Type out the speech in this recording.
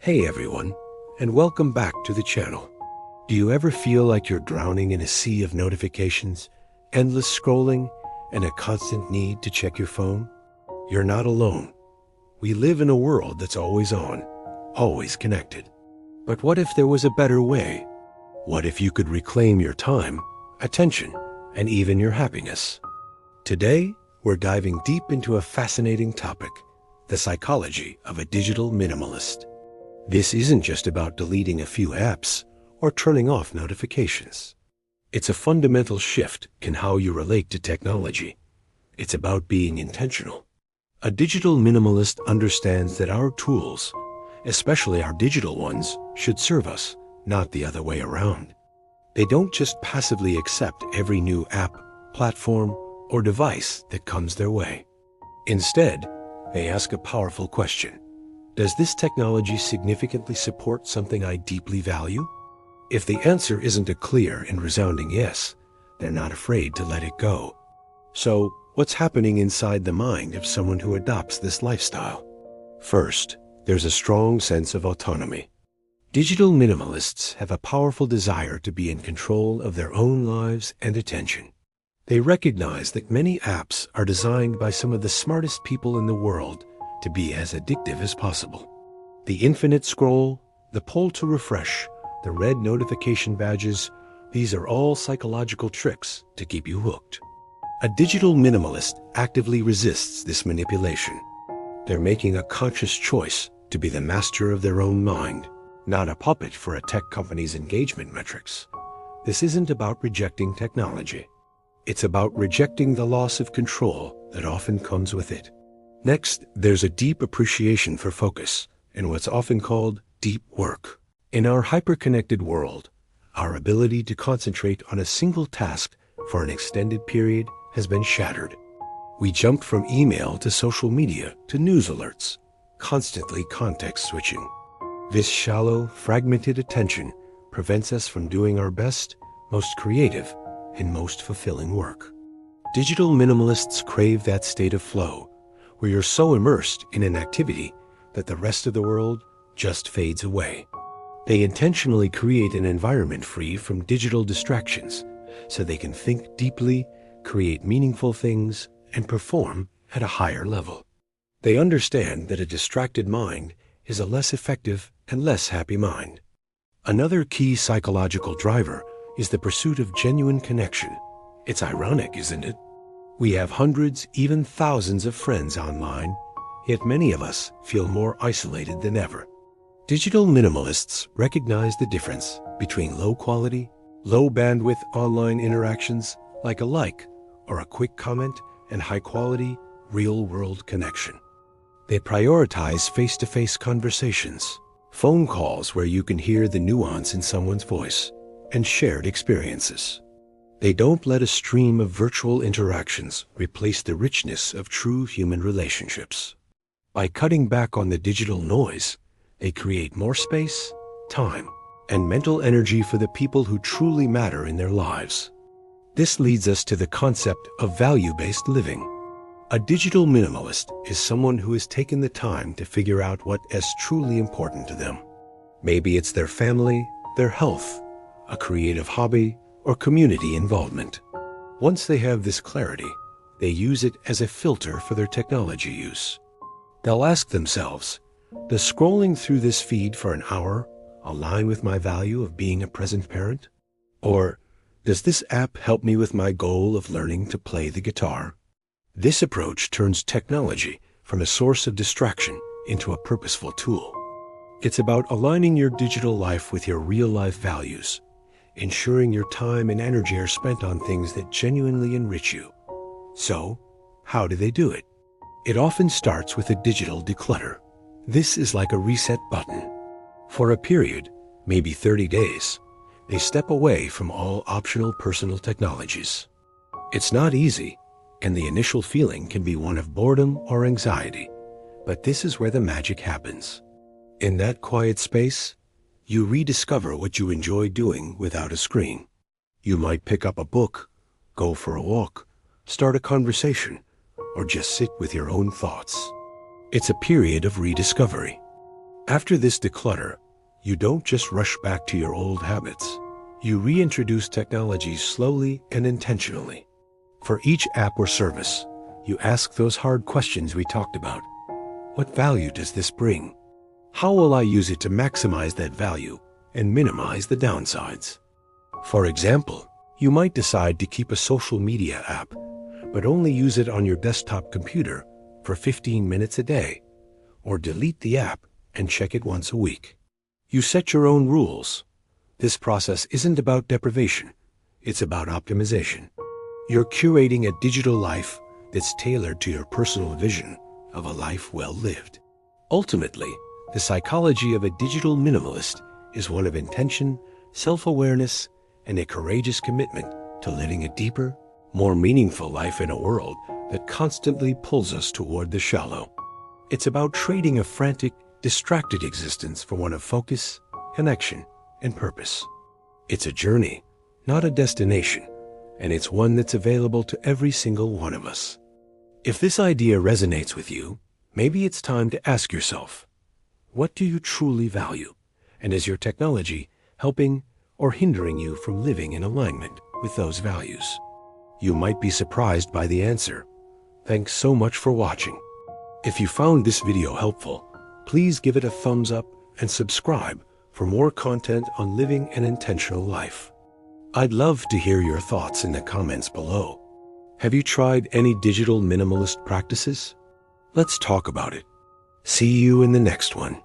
Hey everyone, and welcome back to the channel. Do you ever feel like you're drowning in a sea of notifications, endless scrolling, and a constant need to check your phone? You're not alone. We live in a world that's always on, always connected. But what if there was a better way? What if you could reclaim your time, attention, and even your happiness? Today, we're diving deep into a fascinating topic, the psychology of a digital minimalist. This isn't just about deleting a few apps or turning off notifications. It's a fundamental shift in how you relate to technology. It's about being intentional. A digital minimalist understands that our tools, especially our digital ones, should serve us, not the other way around. They don't just passively accept every new app, platform, or device that comes their way. Instead, they ask a powerful question. Does this technology significantly support something I deeply value? If the answer isn't a clear and resounding yes, they're not afraid to let it go. So, what's happening inside the mind of someone who adopts this lifestyle? First, there's a strong sense of autonomy. Digital minimalists have a powerful desire to be in control of their own lives and attention. They recognize that many apps are designed by some of the smartest people in the world to be as addictive as possible. The infinite scroll, the pull to refresh, the red notification badges, these are all psychological tricks to keep you hooked. A digital minimalist actively resists this manipulation. They're making a conscious choice to be the master of their own mind, not a puppet for a tech company's engagement metrics. This isn't about rejecting technology. It's about rejecting the loss of control that often comes with it. Next, there's a deep appreciation for focus and what's often called deep work. In our hyper-connected world, our ability to concentrate on a single task for an extended period has been shattered. We jumped from email to social media to news alerts, constantly context switching. This shallow, fragmented attention prevents us from doing our best, most creative, and most fulfilling work. Digital minimalists crave that state of flow, where you're so immersed in an activity that the rest of the world just fades away. They intentionally create an environment free from digital distractions so they can think deeply, create meaningful things, and perform at a higher level. They understand that a distracted mind is a less effective and less happy mind. Another key psychological driver is the pursuit of genuine connection. It's ironic, isn't it? We have hundreds, even thousands of friends online, yet many of us feel more isolated than ever. Digital minimalists recognize the difference between low-quality, low-bandwidth online interactions like a like or a quick comment and high-quality, real-world connection. They prioritize face-to-face conversations, phone calls where you can hear the nuance in someone's voice, and shared experiences. They don't let a stream of virtual interactions replace the richness of true human relationships. By cutting back on the digital noise, they create more space, time, and mental energy for the people who truly matter in their lives. This leads us to the concept of value-based living. A digital minimalist is someone who has taken the time to figure out what is truly important to them. Maybe it's their family, their health, a creative hobby, or community involvement. Once they have this clarity, they use it as a filter for their technology use. They'll ask themselves, does scrolling through this feed for an hour align with my value of being a present parent? Or does this app help me with my goal of learning to play the guitar? This approach turns technology from a source of distraction into a purposeful tool. It's about aligning your digital life with your real-life values, ensuring your time and energy are spent on things that genuinely enrich you. So, how do they do it? It often starts with a digital declutter. This is like a reset button. For a period, maybe 30 days, they step away from all optional personal technologies. It's not easy, and the initial feeling can be one of boredom or anxiety, but this is where the magic happens. In that quiet space, you rediscover what you enjoy doing without a screen. You might pick up a book, go for a walk, start a conversation, or just sit with your own thoughts. It's a period of rediscovery. After this declutter, you don't just rush back to your old habits. You reintroduce technology slowly and intentionally. For each app or service, you ask those hard questions we talked about. What value does this bring? How will I use it to maximize that value and minimize the downsides? For example, you might decide to keep a social media app, but only use it on your desktop computer for 15 minutes a day, or delete the app and check it once a week. You set your own rules. This process isn't about deprivation, it's about optimization. You're curating a digital life that's tailored to your personal vision of a life well lived. Ultimately, the psychology of a digital minimalist is one of intention, self-awareness, and a courageous commitment to living a deeper, more meaningful life in a world that constantly pulls us toward the shallow. It's about trading a frantic, distracted existence for one of focus, connection, and purpose. It's a journey, not a destination, and it's one that's available to every single one of us. If this idea resonates with you, maybe it's time to ask yourself, what do you truly value? And is your technology helping or hindering you from living in alignment with those values? You might be surprised by the answer. Thanks so much for watching. If you found this video helpful, please give it a thumbs up and subscribe for more content on living an intentional life. I'd love to hear your thoughts in the comments below. Have you tried any digital minimalist practices? Let's talk about it. See you in the next one.